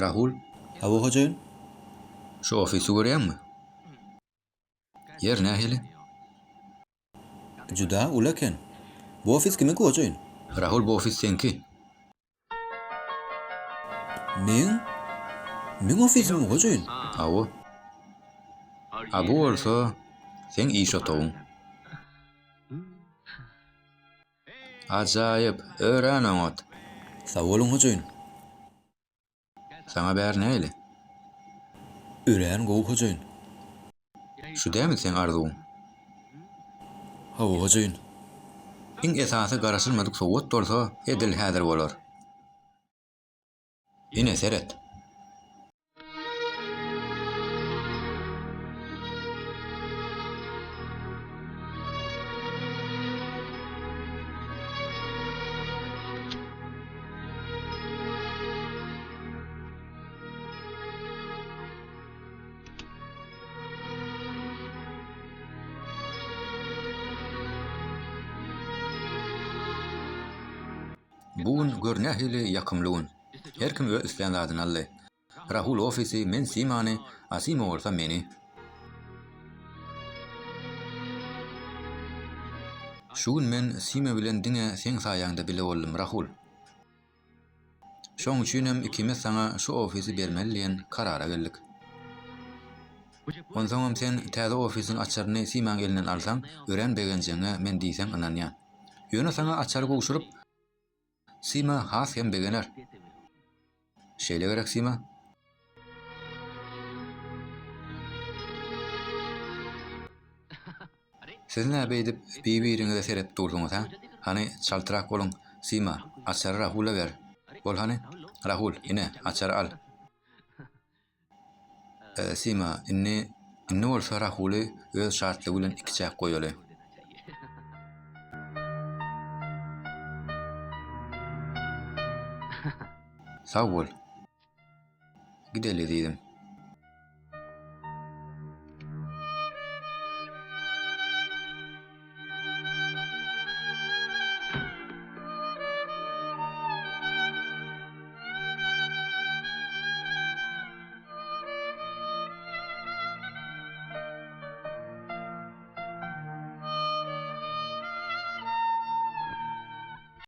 Rahul, Hava hocayn? şu ofisi görýärmi? Yer nähili? Juda ulaken. Bu ofis kime hocayn? Rahul, bu ofis senki. Men ofisim hocayn. Awo. Bu bolsa sen iş otagyň. Ajaýyp, ören oňat. Sag bolun hocayn. Sana bär nähili? Ören gowy hocayn. Şu dämi sen arzuň? Hava hocayn. Iň esasy garaşylmadyk sowat bolsa edil häzir bolar. Ine seret. Bugün görnähili ýakymlygyň. Her kim öz isleýän zadyny aldy. Rahul ofisi, men Simany, Asima bolsa meni. Şu gün men Sima bilen diňe sen saýaňda bile boldum Rahul. Şoň üçin hem ikimiz sana şu ofisi bermeli diýen karara geldik. Onsoň sen täze ofisiň açaryny Simaň elinden alsaň, ören begenjeňe men diýsem ynanýan. Ýöne sana açary gowşuryp Sima has hem begener. Şeýle gerek Sima? Siz näme edip bir-biriňize serep durduňyz ha? Hani çaltyrak boluň, Sima, açary Rahula ber. Bol hani? Rahul, ine açary al. Sima, inni bolsa Rahuly öz şartly bilen iki çäk goýaly. Sag bol. Gideli diýdim.